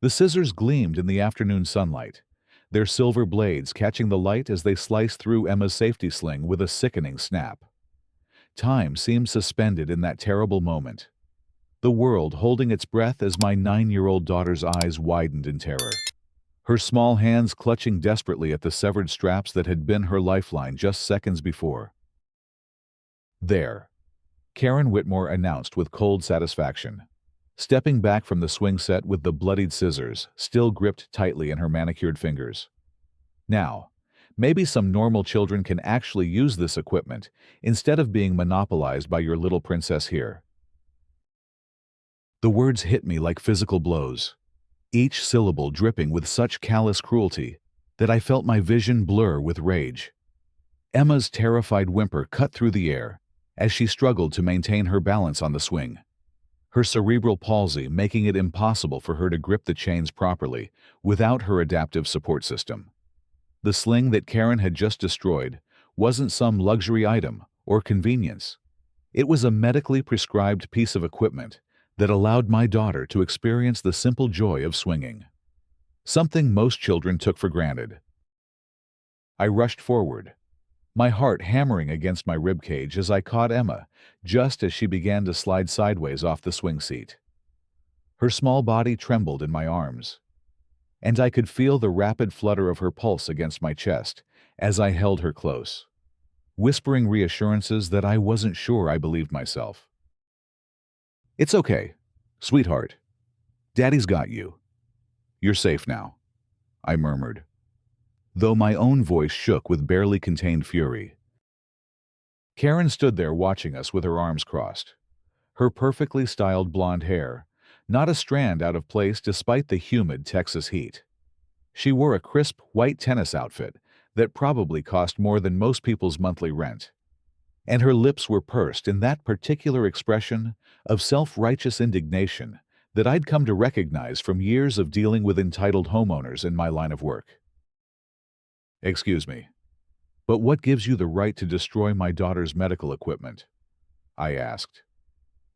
The scissors gleamed in the afternoon sunlight, their silver blades catching the light as they sliced through Emma's safety sling with a sickening snap. Time seemed suspended in that terrible moment, the world holding its breath as my 9-year-old daughter's eyes widened in terror, her small hands clutching desperately at the severed straps that had been her lifeline just seconds before. "There," Karen Whitmore announced with cold satisfaction, stepping back from the swing set with the bloodied scissors still gripped tightly in her manicured fingers. "Now, maybe some normal children can actually use this equipment instead of being monopolized by your little princess here." The words hit me like physical blows, each syllable dripping with such callous cruelty that I felt my vision blur with rage. Emma's terrified whimper cut through the air as she struggled to maintain her balance on the swing, her cerebral palsy making it impossible for her to grip the chains properly without her adaptive support system. The sling that Karen had just destroyed wasn't some luxury item or convenience. It was a medically prescribed piece of equipment that allowed my daughter to experience the simple joy of swinging, something most children took for granted. I rushed forward, my heart hammering against my ribcage as I caught Emma just as she began to slide sideways off the swing seat. Her small body trembled in my arms, and I could feel the rapid flutter of her pulse against my chest as I held her close, whispering reassurances that I wasn't sure I believed myself. "It's okay, sweetheart. Daddy's got you. You're safe now," I murmured, though my own voice shook with barely contained fury. Karen stood there watching us with her arms crossed, her perfectly styled blonde hair not a strand out of place despite the humid Texas heat. She wore a crisp white tennis outfit that probably cost more than most people's monthly rent, and her lips were pursed in that particular expression of self-righteous indignation that I'd come to recognize from years of dealing with entitled homeowners in my line of work. "Excuse me, but what gives you the right to destroy my daughter's medical equipment?" I asked,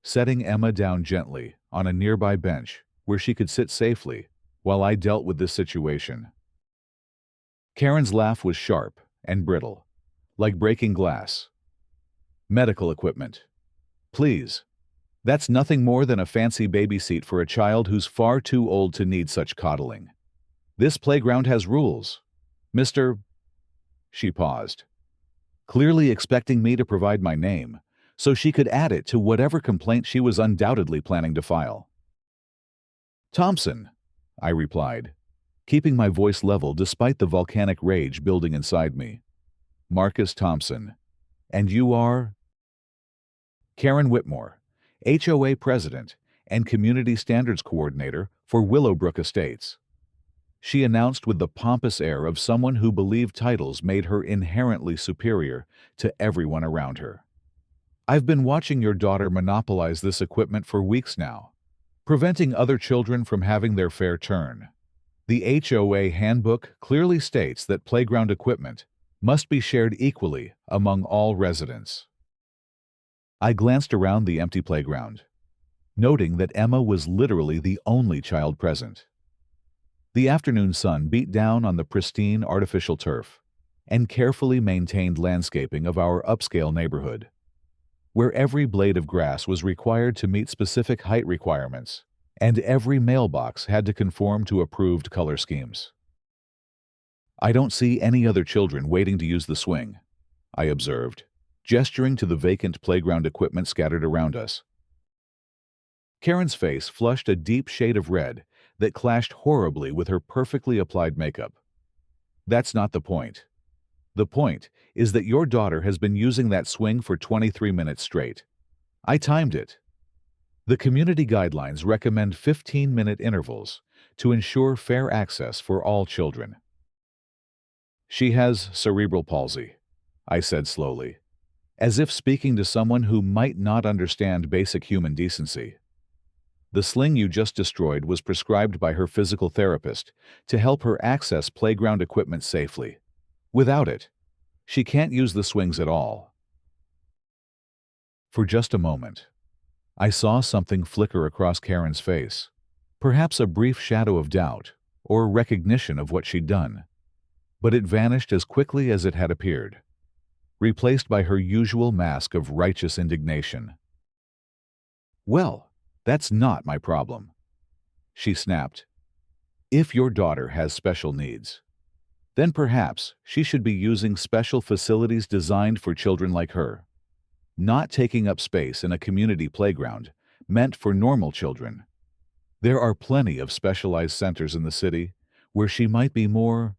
setting Emma down gently on a nearby bench where she could sit safely while I dealt with this situation. Karen's laugh was sharp and brittle, like breaking glass. "Medical equipment. Please. That's nothing more than a fancy baby seat for a child who's far too old to need such coddling. This playground has rules. Mr. She paused, clearly expecting me to provide my name, so she could add it to whatever complaint she was undoubtedly planning to file. "Thompson," I replied, keeping my voice level despite the volcanic rage building inside me. "Marcus Thompson. And you are?" "Karen Whitmore, HOA President and Community Standards Coordinator for Willowbrook Estates," she announced with the pompous air of someone who believed titles made her inherently superior to everyone around her. "I've been watching your daughter monopolize this equipment for weeks now, preventing other children from having their fair turn. The HOA handbook clearly states that playground equipment must be shared equally among all residents." I glanced around the empty playground, noting that Emma was literally the only child present. The afternoon sun beat down on the pristine artificial turf and carefully maintained landscaping of our upscale neighborhood, where every blade of grass was required to meet specific height requirements, and every mailbox had to conform to approved color schemes. "I don't see any other children waiting to use the swing," I observed, gesturing to the vacant playground equipment scattered around us. Karen's face flushed a deep shade of red that clashed horribly with her perfectly applied makeup. "That's not the point. The point is that your daughter has been using that swing for 23 minutes straight. I timed it. The community guidelines recommend 15-minute intervals to ensure fair access for all children." "She has cerebral palsy," I said slowly, as if speaking to someone who might not understand basic human decency. "The sling you just destroyed was prescribed by her physical therapist to help her access playground equipment safely. Without it, she can't use the swings at all." For just a moment, I saw something flicker across Karen's face, Perhaps a brief shadow of doubt or recognition of what she'd done. But it vanished as quickly as it had appeared, replaced by her usual mask of righteous indignation. "Well, that's not my problem," she snapped. "If your daughter has special needs, then perhaps she should be using special facilities designed for children like her, not taking up space in a community playground meant for normal children. There are plenty of specialized centers in the city where she might be more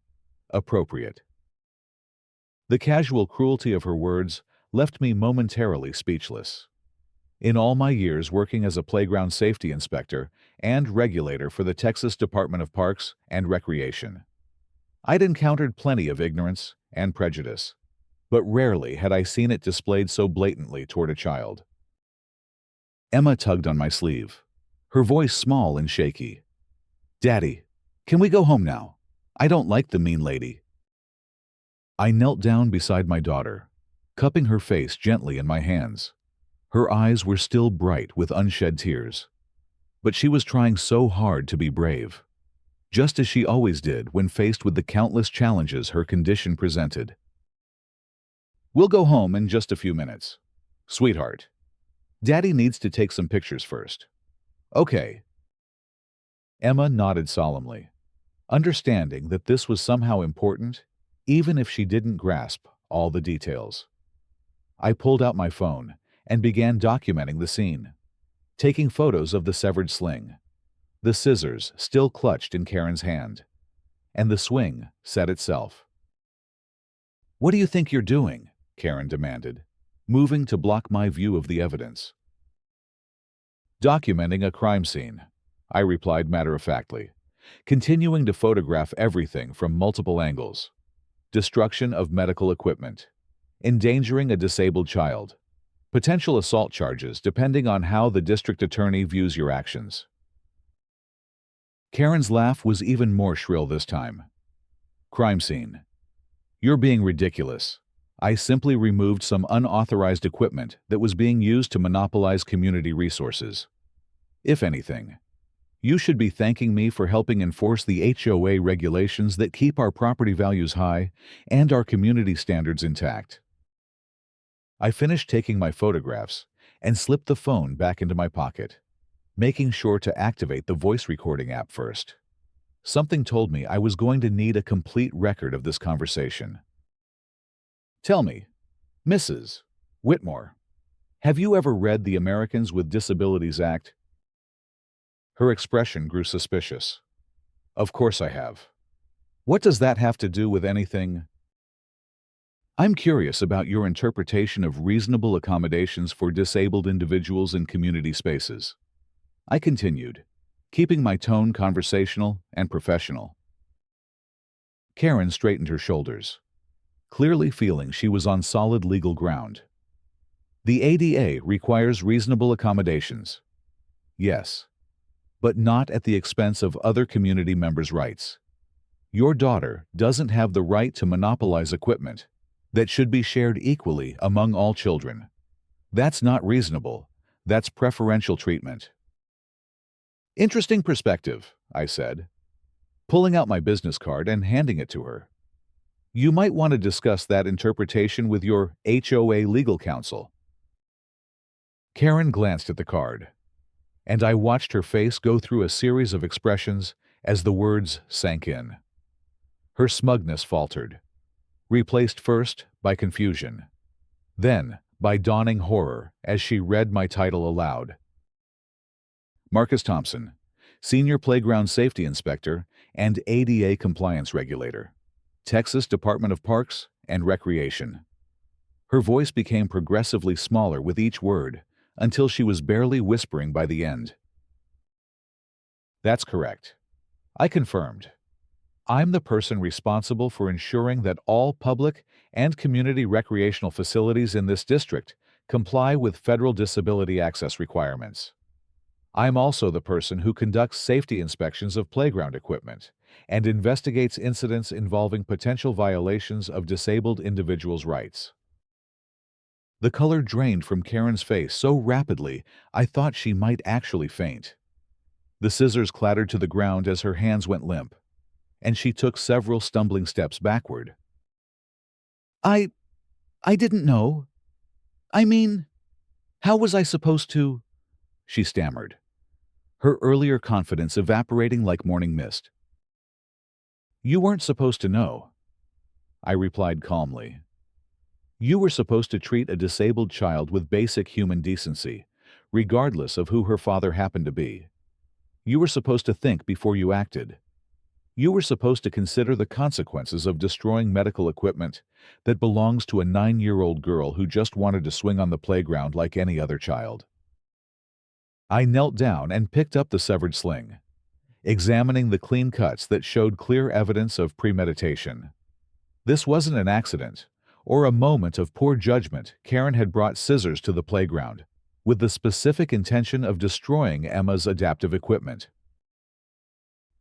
appropriate." The casual cruelty of her words left me momentarily speechless. In all my years working as a playground safety inspector and regulator for the Texas Department of Parks and Recreation, I'd encountered plenty of ignorance and prejudice, but rarely had I seen it displayed so blatantly toward a child. Emma tugged on my sleeve, her voice small and shaky. "Daddy, can we go home now? I don't like the mean lady." I knelt down beside my daughter, cupping her face gently in my hands. Her eyes were still bright with unshed tears, but she was trying so hard to be brave, just as she always did when faced with the countless challenges her condition presented. "We'll go home in just a few minutes. Sweetheart, Daddy needs to take some pictures first." "Okay." Emma nodded solemnly, understanding that this was somehow important, even if she didn't grasp all the details. I pulled out my phone and began documenting the scene, taking photos of the severed sling, the scissors still clutched in Karen's hand, and the swing set itself. "What do you think you're doing?" Karen demanded, moving to block my view of the evidence. "Documenting a crime scene," I replied matter-of-factly, continuing to photograph everything from multiple angles. Destruction of medical equipment, endangering a disabled child, potential assault charges depending on how the district attorney views your actions. Karen's laugh was even more shrill this time. "Crime scene. You're being ridiculous. I simply removed some unauthorized equipment that was being used to monopolize community resources. If anything, you should be thanking me for helping enforce the HOA regulations that keep our property values high and our community standards intact." I finished taking my photographs and slipped the phone back into my pocket, making sure to activate the voice recording app first. Something told me I was going to need a complete record of this conversation. "Tell me, Mrs. Whitmore, have you ever read the Americans with Disabilities Act?" Her expression grew suspicious. "Of course I have. What does that have to do with anything?" "I'm curious about your interpretation of reasonable accommodations for disabled individuals in community spaces," I continued, keeping my tone conversational and professional. Karen straightened her shoulders, clearly feeling she was on solid legal ground. "The ADA requires reasonable accommodations. Yes, but not at the expense of other community members' rights. Your daughter doesn't have the right to monopolize equipment that should be shared equally among all children. That's not reasonable. That's preferential treatment." "Interesting perspective," I said, pulling out my business card and handing it to her. "You might want to discuss that interpretation with your HOA legal counsel." Karen glanced at the card, and I watched her face go through a series of expressions as the words sank in. Her smugness faltered, replaced first by confusion, then by dawning horror as she read my title aloud. Marcus Thompson, Senior Playground Safety Inspector and ADA Compliance Regulator, Texas Department of Parks and Recreation. Her voice became progressively smaller with each word until she was barely whispering by the end. "That's correct," I confirmed. "I'm the person responsible for ensuring that all public and community recreational facilities in this district comply with federal disability access requirements. I'm also the person who conducts safety inspections of playground equipment and investigates incidents involving potential violations of disabled individuals' rights." The color drained from Karen's face so rapidly I thought she might actually faint. The scissors clattered to the ground as her hands went limp, and she took several stumbling steps backward. I didn't know. I mean, how was I supposed to? She stammered, her earlier confidence evaporating like morning mist. You weren't supposed to know, I replied calmly. You were supposed to treat a disabled child with basic human decency, regardless of who her father happened to be. You were supposed to think before you acted. You were supposed to consider the consequences of destroying medical equipment that belongs to a 9-year-old girl who just wanted to swing on the playground like any other child. I knelt down and picked up the severed sling, examining the clean cuts that showed clear evidence of premeditation. This wasn't an accident or a moment of poor judgment. Karen had brought scissors to the playground with the specific intention of destroying Emma's adaptive equipment.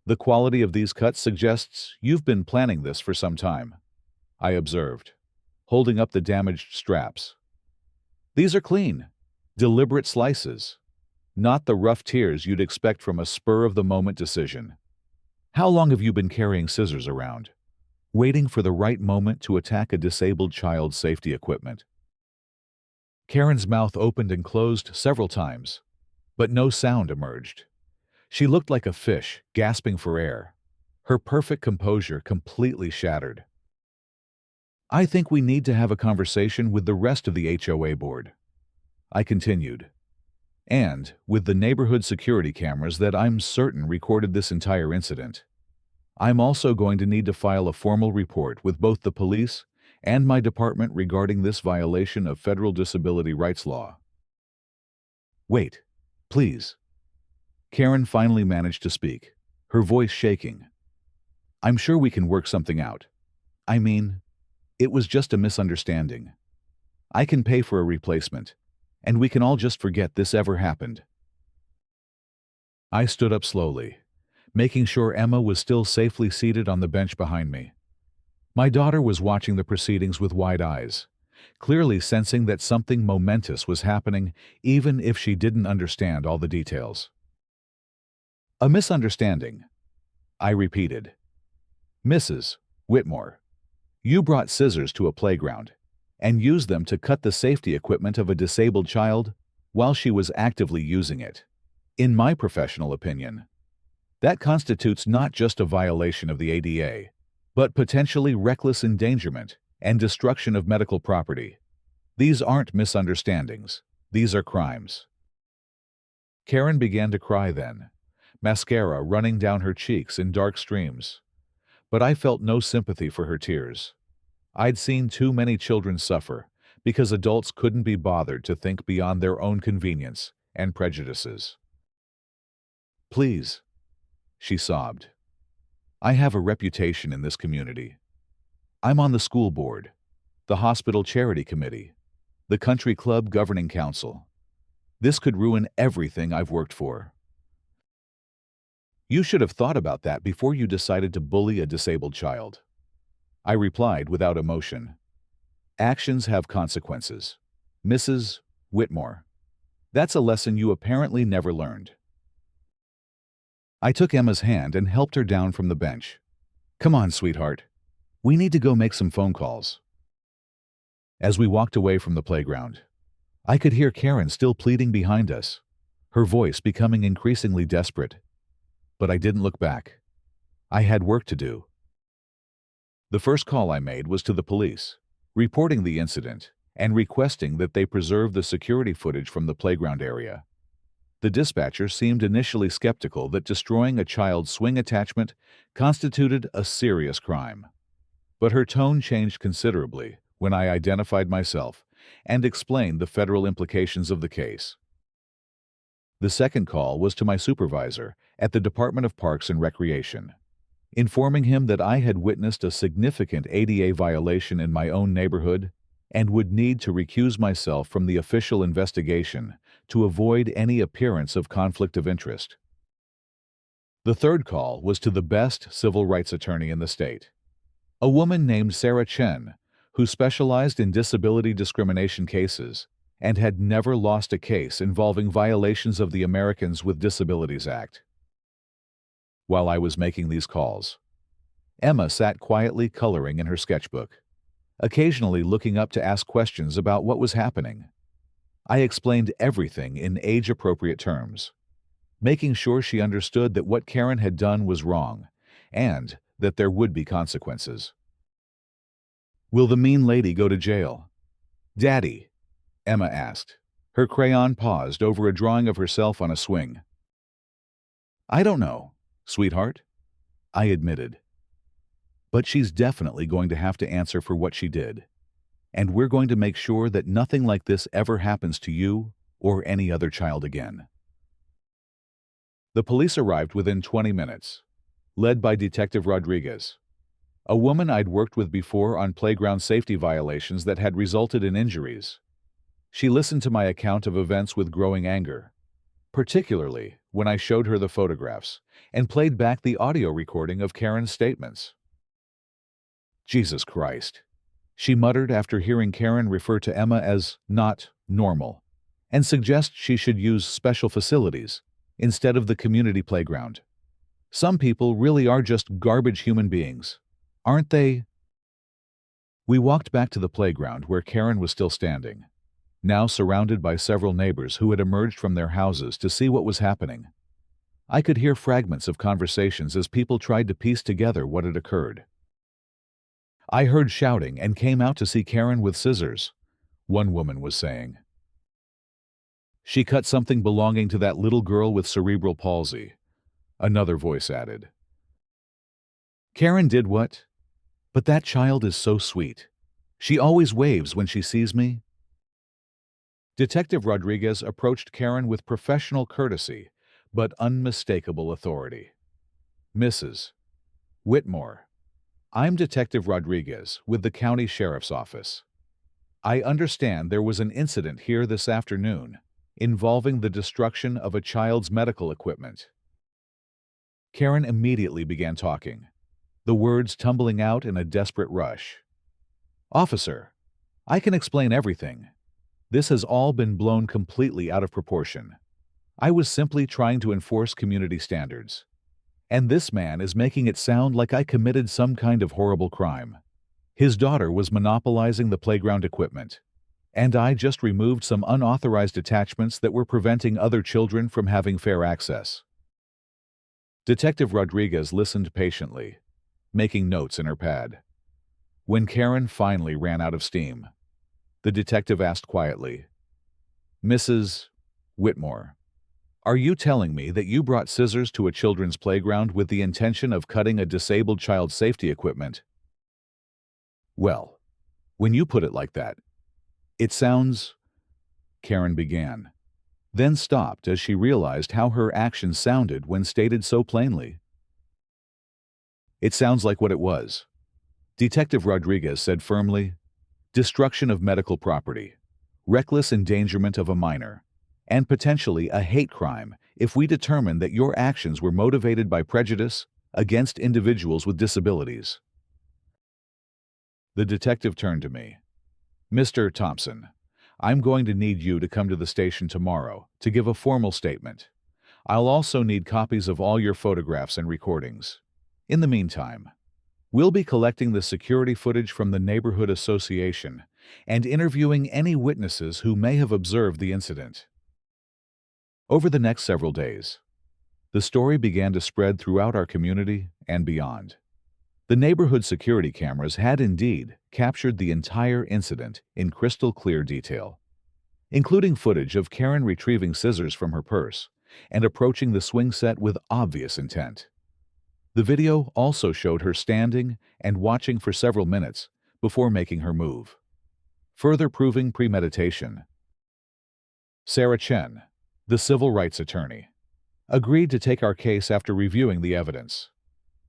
The quality of these cuts suggests you've been planning this for some time, I observed, holding up the damaged straps. These are clean, deliberate slices, not the rough tears you'd expect from a spur-of-the-moment decision. How long have you been carrying scissors around, waiting for the right moment to attack a disabled child's safety equipment? Karen's mouth opened and closed several times, but no sound emerged. She looked like a fish, gasping for air, her perfect composure completely shattered. I think we need to have a conversation with the rest of the HOA board, I continued, and with the neighborhood security cameras that I'm certain recorded this entire incident. I'm also going to need to file a formal report with both the police and my department regarding this violation of federal disability rights law. Wait, please. Karen finally managed to speak, her voice shaking. I'm sure we can work something out. I mean, it was just a misunderstanding. I can pay for a replacement, and we can all just forget this ever happened. I stood up slowly, making sure Emma was still safely seated on the bench behind me. My daughter was watching the proceedings with wide eyes, clearly sensing that something momentous was happening even if she didn't understand all the details. A misunderstanding, I repeated. Mrs. Whitmore, you brought scissors to a playground and used them to cut the safety equipment of a disabled child while she was actively using it. In my professional opinion, that constitutes not just a violation of the ADA, but potentially reckless endangerment and destruction of medical property. These aren't misunderstandings. These are crimes. Karen began to cry then, mascara running down her cheeks in dark streams. But I felt no sympathy for her tears. I'd seen too many children suffer because adults couldn't be bothered to think beyond their own convenience and prejudices. Please, she sobbed. I have a reputation in this community. I'm on the school board, the hospital charity committee, the country club governing council. This could ruin everything I've worked for. You should have thought about that before you decided to bully a disabled child, I replied without emotion. Actions have consequences. Mrs. Whitmore, that's a lesson you apparently never learned. I took Emma's hand and helped her down from the bench. Come on, sweetheart. We need to go make some phone calls. As we walked away from the playground, I could hear Karen still pleading behind us, her voice becoming increasingly desperate. But I didn't look back. I had work to do. The first call I made was to the police, reporting the incident and requesting that they preserve the security footage from the playground area. The dispatcher seemed initially skeptical that destroying a child's swing attachment constituted a serious crime. But her tone changed considerably when I identified myself and explained the federal implications of the case. The second call was to my supervisor at the Department of Parks and Recreation, informing him that I had witnessed a significant ADA violation in my own neighborhood and would need to recuse myself from the official investigation to avoid any appearance of conflict of interest. The third call was to the best civil rights attorney in the state, a woman named Sarah Chen, who specialized in disability discrimination cases and had never lost a case involving violations of the Americans with Disabilities Act. While I was making these calls, Emma sat quietly coloring in her sketchbook, occasionally looking up to ask questions about what was happening. I explained everything in age-appropriate terms, making sure she understood that what Karen had done was wrong and that there would be consequences. "Will the mean lady go to jail?" "Daddy," Emma asked. Her crayon paused over a drawing of herself on a swing. "I don't know, sweetheart," I admitted. "But she's definitely going to have to answer for what she did. And we're going to make sure that nothing like this ever happens to you or any other child again." The police arrived within 20 minutes, led by Detective Rodriguez, a woman I'd worked with before on playground safety violations that had resulted in injuries. She listened to my account of events with growing anger, particularly when I showed her the photographs and played back the audio recording of Karen's statements. "Jesus Christ," she muttered after hearing Karen refer to Emma as not normal and suggest she should use special facilities instead of the community playground. "Some people really are just garbage human beings, aren't they?" We walked back to the playground where Karen was still standing, now surrounded by several neighbors who had emerged from their houses to see what was happening. I could hear fragments of conversations as people tried to piece together what had occurred. "I heard shouting and came out to see Karen with scissors," one woman was saying. "She cut something belonging to that little girl with cerebral palsy," another voice added. "Karen did what? But that child is so sweet. She always waves when she sees me." Detective Rodriguez approached Karen with professional courtesy, but unmistakable authority. "Mrs. Whitmore, I'm Detective Rodriguez with the County Sheriff's Office. I understand there was an incident here this afternoon involving the destruction of a child's medical equipment." Karen immediately began talking, the words tumbling out in a desperate rush. "Officer, I can explain everything. This has all been blown completely out of proportion. I was simply trying to enforce community standards. And this man is making it sound like I committed some kind of horrible crime. His daughter was monopolizing the playground equipment, and I just removed some unauthorized attachments that were preventing other children from having fair access." Detective Rodriguez listened patiently, making notes in her pad. When Karen finally ran out of steam, the detective asked quietly, "Mrs. Whitmore, are you telling me that you brought scissors to a children's playground with the intention of cutting a disabled child's safety equipment?" "Well, when you put it like that, it sounds—" Karen began, then stopped as she realized how her actions sounded when stated so plainly. "It sounds like what it was," Detective Rodriguez said firmly. "Destruction of medical property, reckless endangerment of a minor, and potentially a hate crime if we determine that your actions were motivated by prejudice against individuals with disabilities." The detective turned to me. "Mr. Thompson, I'm going to need you to come to the station tomorrow to give a formal statement. I'll also need copies of all your photographs and recordings. In the meantime, we'll be collecting the security footage from the neighborhood association and interviewing any witnesses who may have observed the incident." Over the next several days, the story began to spread throughout our community and beyond. The neighborhood security cameras had indeed captured the entire incident in crystal clear detail, including footage of Karen retrieving scissors from her purse and approaching the swing set with obvious intent. The video also showed her standing and watching for several minutes before making her move, further proving premeditation. Sarah Chen, the civil rights attorney, agreed to take our case after reviewing the evidence.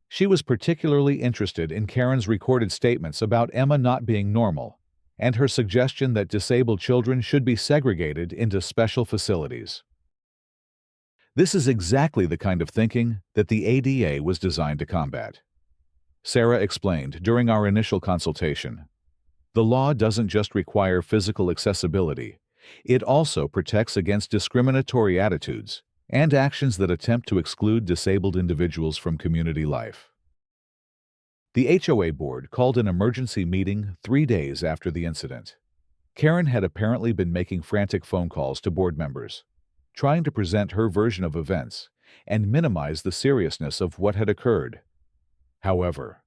She was particularly interested in Karen's recorded statements about Emma not being normal and her suggestion that disabled children should be segregated into special facilities. This is exactly the kind of thinking that the ADA was designed to combat. Sarah explained during our initial consultation. The law doesn't just require physical accessibility, it also protects against discriminatory attitudes and actions that attempt to exclude disabled individuals from community life. The HOA board called an emergency meeting 3 days after the incident. Karen had apparently been making frantic phone calls to board members, trying to present her version of events and minimize the seriousness of what had occurred. However,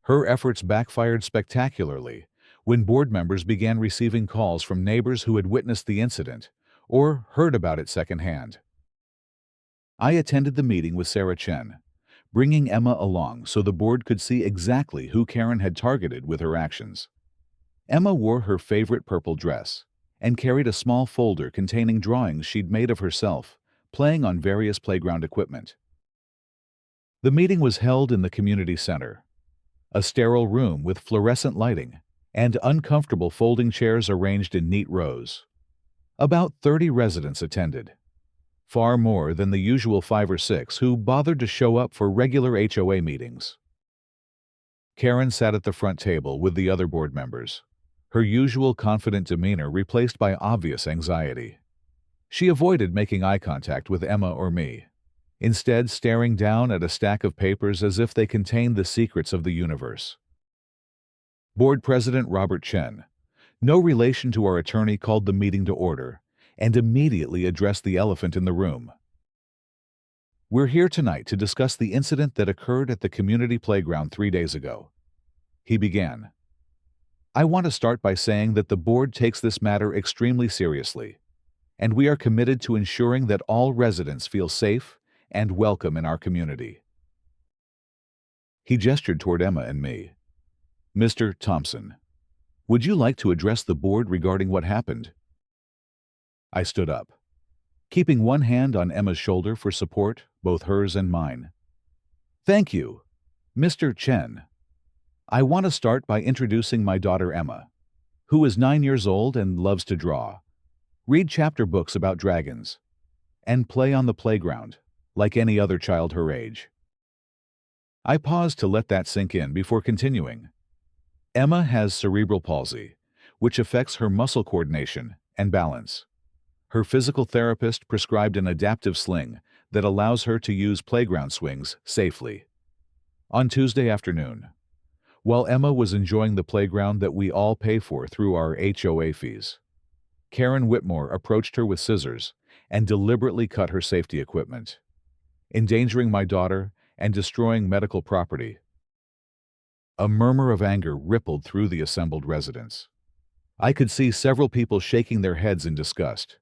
her efforts backfired spectacularly when board members began receiving calls from neighbors who had witnessed the incident or heard about it secondhand. I attended the meeting with Sarah Chen, bringing Emma along so the board could see exactly who Karen had targeted with her actions. Emma wore her favorite purple dress and carried a small folder containing drawings she'd made of herself, playing on various playground equipment. The meeting was held in the community center, a sterile room with fluorescent lighting and uncomfortable folding chairs arranged in neat rows. About 30 residents attended, far more than the usual 5 or 6 who bothered to show up for regular HOA meetings. Karen sat at the front table with the other board members, her usual confident demeanor replaced by obvious anxiety. She avoided making eye contact with Emma or me, instead staring down at a stack of papers as if they contained the secrets of the universe. Board President Robert Chen, no relation to our attorney, called the meeting to order and immediately addressed the elephant in the room. "We're here tonight to discuss the incident that occurred at the community playground 3 days ago," he began. "I want to start by saying that the board takes this matter extremely seriously, and we are committed to ensuring that all residents feel safe and welcome in our community." He gestured toward Emma and me. "Mr. Thompson, would you like to address the board regarding what happened?" I stood up, keeping one hand on Emma's shoulder for support, both hers and mine. "Thank you, Mr. Chen. I want to start by introducing my daughter Emma, who is 9 years old and loves to draw, read chapter books about dragons, and play on the playground like any other child her age." I paused to let that sink in before continuing. Emma has cerebral palsy, which affects her muscle coordination and balance. Her physical therapist prescribed an adaptive sling that allows her to use playground swings safely. On Tuesday afternoon, while Emma was enjoying the playground that we all pay for through our HOA fees, Karen Whitmore approached her with scissors and deliberately cut her safety equipment, endangering my daughter and destroying medical property. A murmur of anger rippled through the assembled residents. I could see several people shaking their heads in disgust.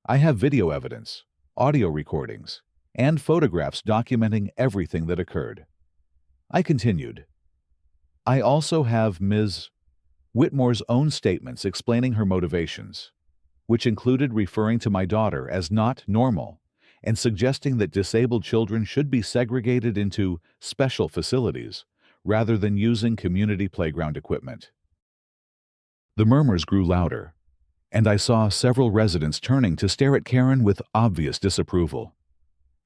I have video evidence, audio recordings, and photographs documenting everything that occurred. I continued. I also have Ms. Whitmore's own statements explaining her motivations, which included referring to my daughter as not normal and suggesting that disabled children should be segregated into special facilities rather than using community playground equipment. The murmurs grew louder, and I saw several residents turning to stare at Karen with obvious disapproval.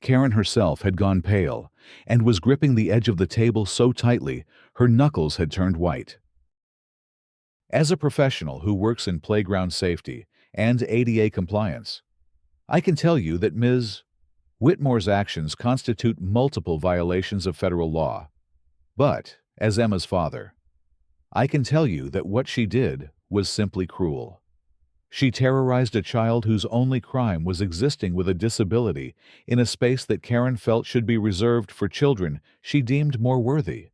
Karen herself had gone pale and was gripping the edge of the table so tightly her knuckles had turned white. As a professional who works in playground safety and ADA compliance, I can tell you that Ms. Whitmore's actions constitute multiple violations of federal law. But, as Emma's father, I can tell you that what she did was simply cruel. She terrorized a child whose only crime was existing with a disability in a space that Karen felt should be reserved for children she deemed more worthy.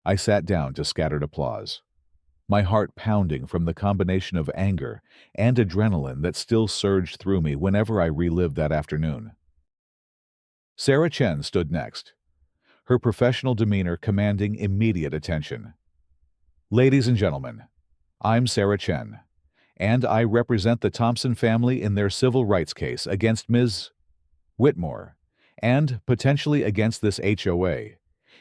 I sat down to scattered applause, my heart pounding from the combination of anger and adrenaline that still surged through me whenever I relived that afternoon. Sarah Chen stood next, her professional demeanor commanding immediate attention. "Ladies and gentlemen, I'm Sarah Chen, and I represent the Thompson family in their civil rights case against Ms. Whitmore, and potentially against this HOA,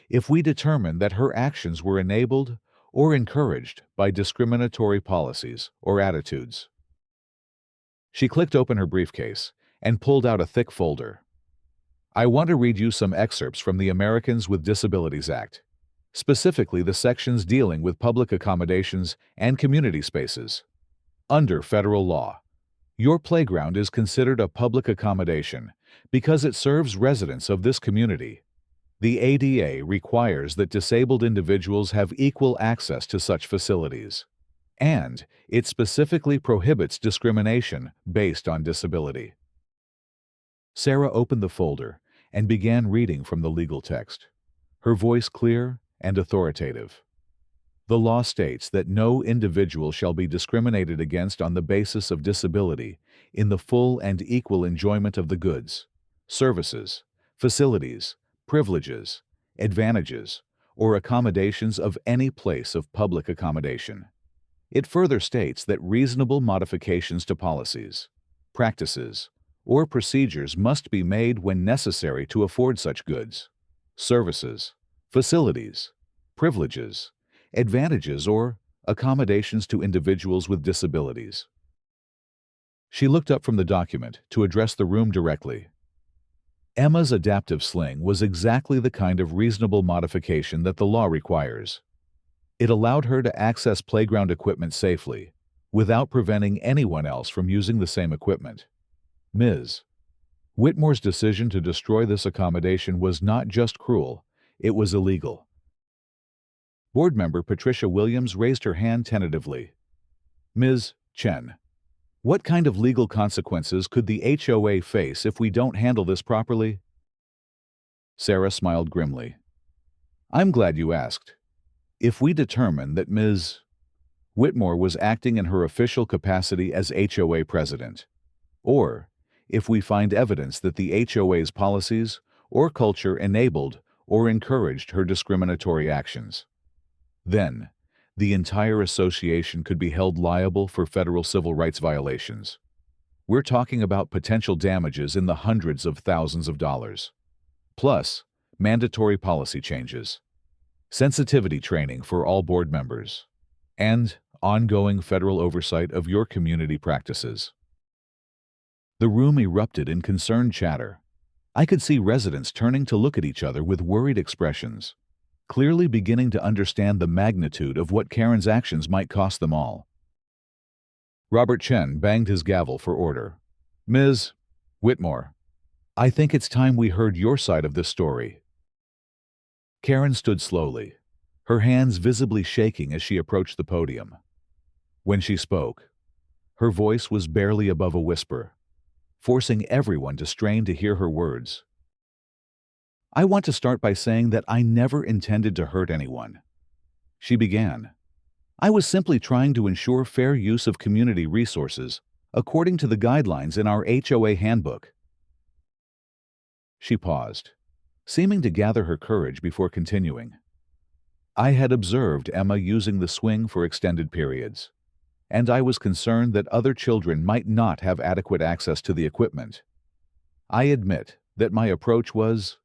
if we determine that her actions were enabled or encouraged by discriminatory policies or attitudes." She clicked open her briefcase and pulled out a thick folder. "I want to read you some excerpts from the Americans with Disabilities Act, specifically the sections dealing with public accommodations and community spaces. Under federal law, Your playground is considered a public accommodation because it serves residents of this community. The ADA requires that disabled individuals have equal access to such facilities, and it specifically prohibits discrimination based on disability. Sarah opened the folder and began reading from the legal text, her voice clear and authoritative. The law states that no individual shall be discriminated against on the basis of disability in the full and equal enjoyment of the goods, services, facilities, privileges, advantages, or accommodations of any place of public accommodation. It further states that reasonable modifications to policies, practices, or procedures must be made when necessary to afford such goods, services, facilities, privileges, advantages, or accommodations to individuals with disabilities. She looked up from the document to address the room directly. Emma's adaptive sling was exactly the kind of reasonable modification that the law requires. It allowed her to access playground equipment safely, without preventing anyone else from using the same equipment. Ms. Whitmore's decision to destroy this accommodation was not just cruel, it was illegal. Board member Patricia Williams raised her hand tentatively. Ms. Chen, what kind of legal consequences could the HOA face if we don't handle this properly? Sarah smiled grimly. I'm glad you asked. If we determine that Ms. Whitmore was acting in her official capacity as HOA president, or if we find evidence that the HOA's policies or culture enabled or encouraged her discriminatory actions, then the entire association could be held liable for federal civil rights violations. We're talking about potential damages in the hundreds of thousands of dollars, plus mandatory policy changes, sensitivity training for all board members, and ongoing federal oversight of your community practices. The room erupted in concerned chatter. I could see residents turning to look at each other with worried expressions, clearly beginning to understand the magnitude of what Karen's actions might cost them all. Robert Chen banged his gavel for order. Ms. Whitmore, I think it's time we heard your side of this story. Karen stood slowly, her hands visibly shaking as she approached the podium. When she spoke, her voice was barely above a whisper, forcing everyone to strain to hear her words. I want to start by saying that I never intended to hurt anyone. She began. I was simply trying to ensure fair use of community resources according to the guidelines in our HOA handbook. She paused, seeming to gather her courage before continuing. I had observed Emma using the swing for extended periods, and I was concerned that other children might not have adequate access to the equipment. I admit that my approach was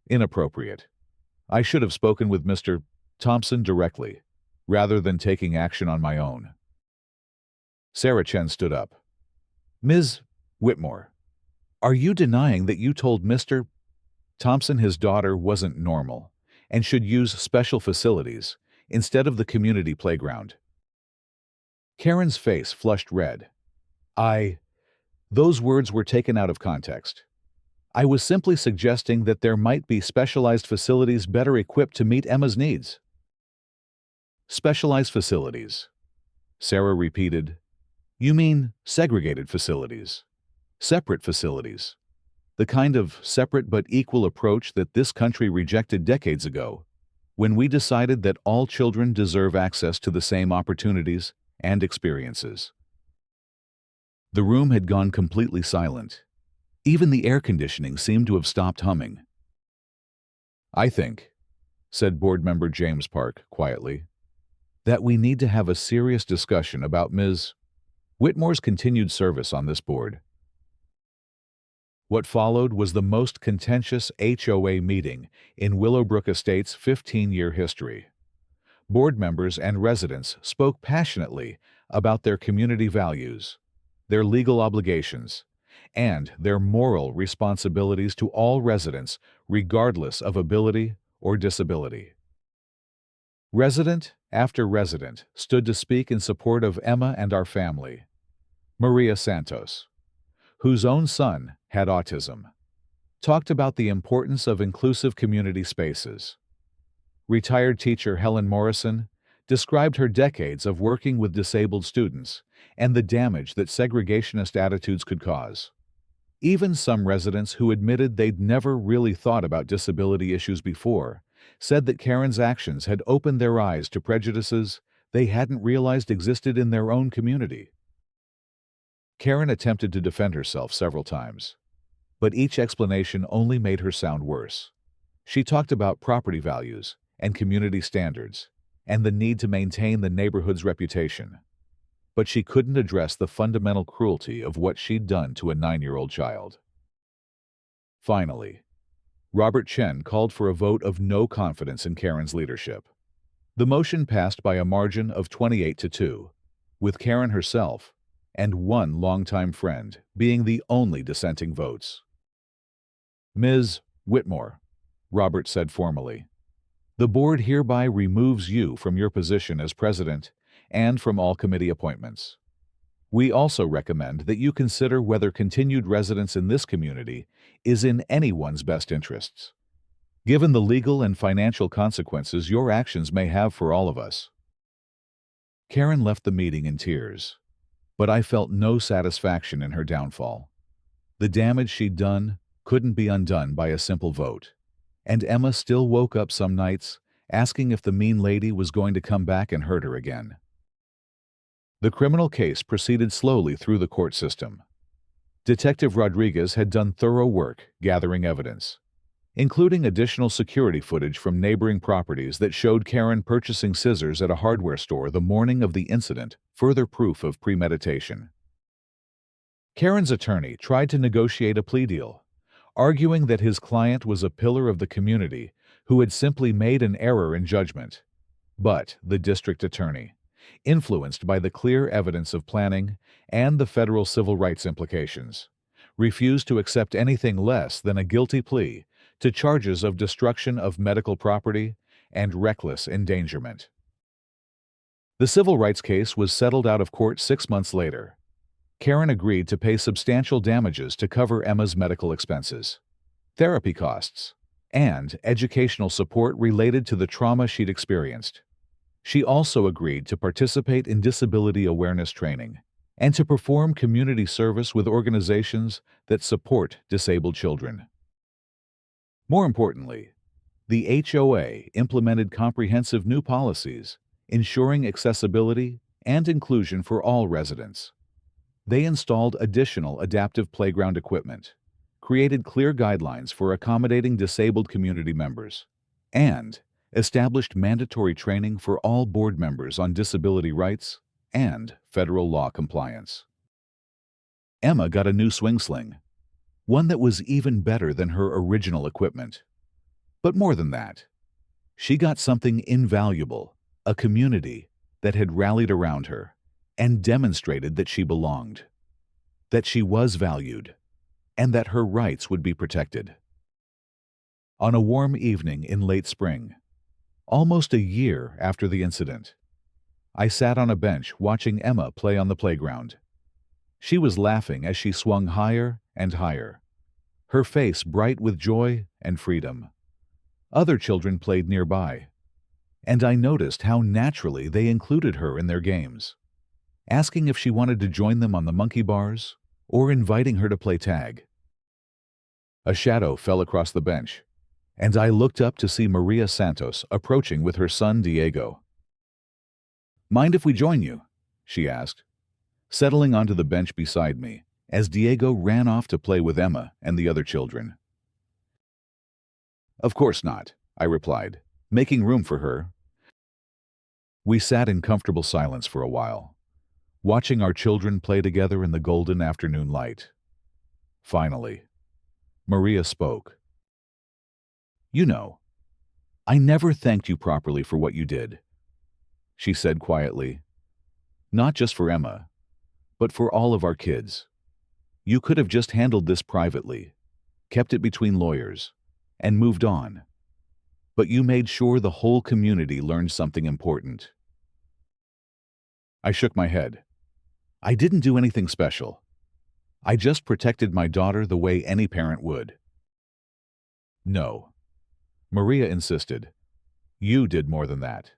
inappropriate. I should have spoken with Mr. Thompson directly, rather than taking action on my own. Sarah Chen stood up. Ms. Whitmore, are you denying that you told Mr. Thompson his daughter wasn't normal and should use special facilities instead of the community playground? Karen's face flushed red. Those words were taken out of context. I was simply suggesting that there might be specialized facilities better equipped to meet Emma's needs. Specialized facilities, Sarah repeated. You mean segregated facilities, separate facilities, the kind of separate but equal approach that this country rejected decades ago, when we decided that all children deserve access to the same opportunities and experiences. The room had gone completely silent. Even the air conditioning seemed to have stopped humming. I think, said Board Member James Park quietly, that we need to have a serious discussion about Ms. Whitmore's continued service on this board. What followed was the most contentious HOA meeting in Willowbrook Estates' 15-year history. Board members and residents spoke passionately about their community values, their legal obligations, and their moral responsibilities to all residents regardless of ability or disability. Resident after resident stood to speak in support of Emma and our family. Maria Santos, whose own son had autism, talked about the importance of inclusive community spaces. Retired teacher Helen Morrison described her decades of working with disabled students and the damage that segregationist attitudes could cause. Even some residents who admitted they'd never really thought about disability issues before said that Karen's actions had opened their eyes to prejudices they hadn't realized existed in their own community. Karen attempted to defend herself several times, but each explanation only made her sound worse. She talked about property values and community standards and the need to maintain the neighborhood's reputation. But she couldn't address the fundamental cruelty of what she'd done to a 9-year-old child. Finally, Robert Chen called for a vote of no confidence in Karen's leadership. The motion passed by a margin of 28-2, with Karen herself and one longtime friend being the only dissenting votes. Ms. Whitmore, Robert said formally, the board hereby removes you from your position as president and from all committee appointments. We also recommend that you consider whether continued residence in this community is in anyone's best interests, given the legal and financial consequences your actions may have for all of us. Karen left the meeting in tears, but I felt no satisfaction in her downfall. The damage she'd done couldn't be undone by a simple vote, and Emma still woke up some nights asking if the mean lady was going to come back and hurt her again. The criminal case proceeded slowly through the court system. Detective Rodriguez had done thorough work gathering evidence, including additional security footage from neighboring properties that showed Karen purchasing scissors at a hardware store the morning of the incident, further proof of premeditation. Karen's attorney tried to negotiate a plea deal, arguing that his client was a pillar of the community who had simply made an error in judgment. But the district attorney, influenced by the clear evidence of planning and the federal civil rights implications, refused to accept anything less than a guilty plea to charges of destruction of medical property and reckless endangerment. The civil rights case was settled out of court 6 months later. Karen agreed to pay substantial damages to cover Emma's medical expenses, therapy costs, and educational support related to the trauma she'd experienced. She also agreed to participate in disability awareness training and to perform community service with organizations that support disabled children. More importantly, the HOA implemented comprehensive new policies ensuring accessibility and inclusion for all residents. They installed additional adaptive playground equipment, created clear guidelines for accommodating disabled community members, and established mandatory training for all board members on disability rights and federal law compliance. Emma got a new swing sling, one that was even better than her original equipment. But more than that, she got something invaluable, a community that had rallied around her and demonstrated that she belonged, that she was valued, and that her rights would be protected. On a warm evening in late spring, almost a year after the incident, I sat on a bench watching Emma play on the playground. She was laughing as she swung higher and higher, her face bright with joy and freedom. Other children played nearby, and I noticed how naturally they included her in their games, asking if she wanted to join them on the monkey bars or inviting her to play tag. A shadow fell across the bench, and I looked up to see Maria Santos approaching with her son Diego. "Mind if we join you?" she asked, settling onto the bench beside me as Diego ran off to play with Emma and the other children. "Of course not," I replied, making room for her. We sat in comfortable silence for a while, watching our children play together in the golden afternoon light. Finally, Maria spoke. "You know, I never thanked you properly for what you did," she said quietly. "Not just for Emma, but for all of our kids. You could have just handled this privately, kept it between lawyers, and moved on. But you made sure the whole community learned something important." I shook my head. I didn't do anything special. I just protected my daughter the way any parent would. No, Maria insisted. You did more than that.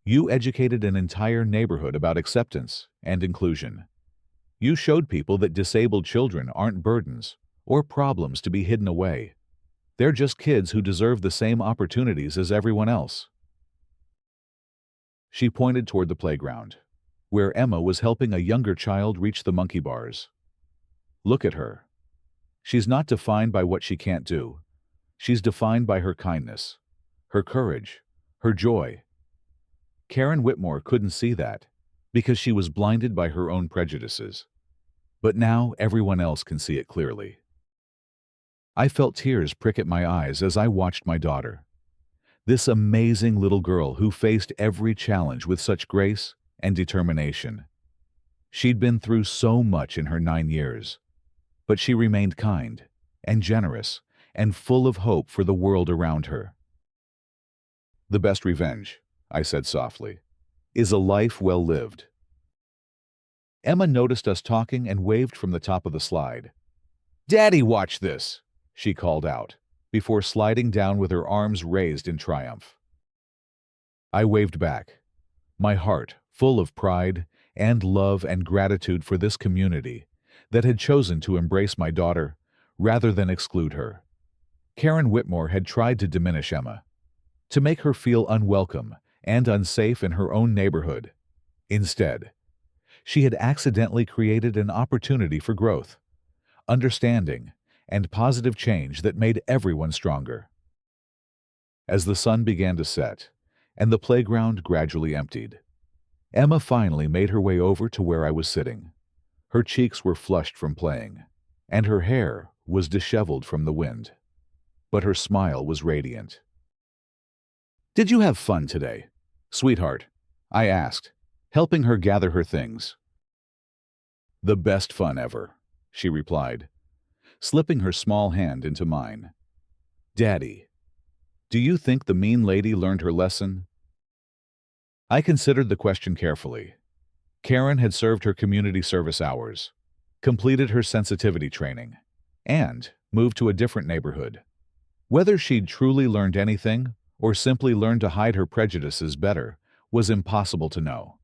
You educated an entire neighborhood about acceptance and inclusion. You showed people that disabled children aren't burdens or problems to be hidden away. They're just kids who deserve the same opportunities as everyone else. She pointed toward the playground, where Emma was helping a younger child reach the monkey bars. Look at her. She's not defined by what she can't do. She's defined by her kindness, her courage, her joy. Karen Whitmore couldn't see that because she was blinded by her own prejudices. But now everyone else can see it clearly. I felt tears prick at my eyes as I watched my daughter. This amazing little girl who faced every challenge with such grace and determination. She'd been through so much in her 9 years, but she remained kind and generous and full of hope for the world around her. The best revenge, I said softly, is a life well lived. Emma noticed us talking and waved from the top of the slide. "Daddy, watch this!" she called out, before sliding down with her arms raised in triumph. I waved back, my heart full of pride and love and gratitude for this community that had chosen to embrace my daughter rather than exclude her. Karen Whitmore had tried to diminish Emma, to make her feel unwelcome and unsafe in her own neighborhood. Instead, she had accidentally created an opportunity for growth, understanding, and positive change that made everyone stronger. As the sun began to set and the playground gradually emptied, Emma finally made her way over to where I was sitting. Her cheeks were flushed from playing, and her hair was disheveled from the wind. But her smile was radiant. "Did you have fun today, sweetheart?" I asked, helping her gather her things. "The best fun ever," she replied, slipping her small hand into mine. "Daddy, do you think the mean lady learned her lesson?" I considered the question carefully. Karen had served her community service hours, completed her sensitivity training, and moved to a different neighborhood. Whether she'd truly learned anything or simply learned to hide her prejudices better was impossible to know.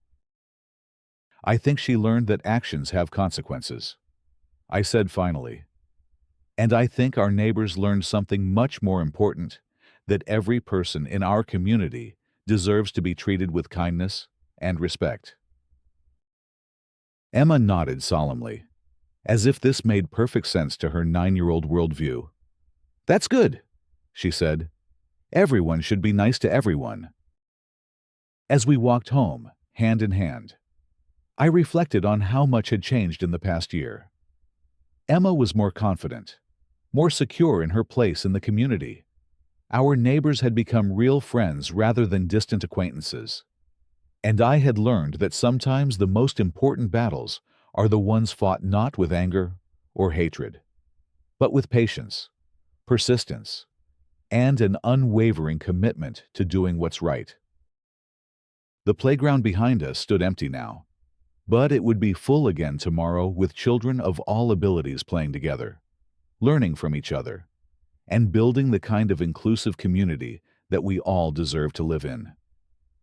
"I think she learned that actions have consequences," I said finally. "And I think our neighbors learned something much more important, that every person in our community deserves to be treated with kindness and respect." Emma nodded solemnly, as if this made perfect sense to her 9-year-old worldview. "That's good," she said. "Everyone should be nice to everyone." As we walked home, hand in hand, I reflected on how much had changed in the past year. Emma was more confident, more secure in her place in the community. Our neighbors had become real friends rather than distant acquaintances. And I had learned that sometimes the most important battles are the ones fought not with anger or hatred, but with patience, persistence, and an unwavering commitment to doing what's right. The playground behind us stood empty now, but it would be full again tomorrow with children of all abilities playing together, learning from each other, and building the kind of inclusive community that we all deserve to live in.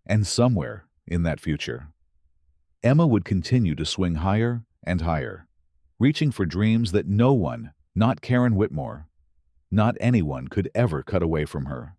And somewhere in that future, Emma would continue to swing higher and higher, reaching for dreams that no one, not Karen Whitmore, not anyone could ever cut away from her.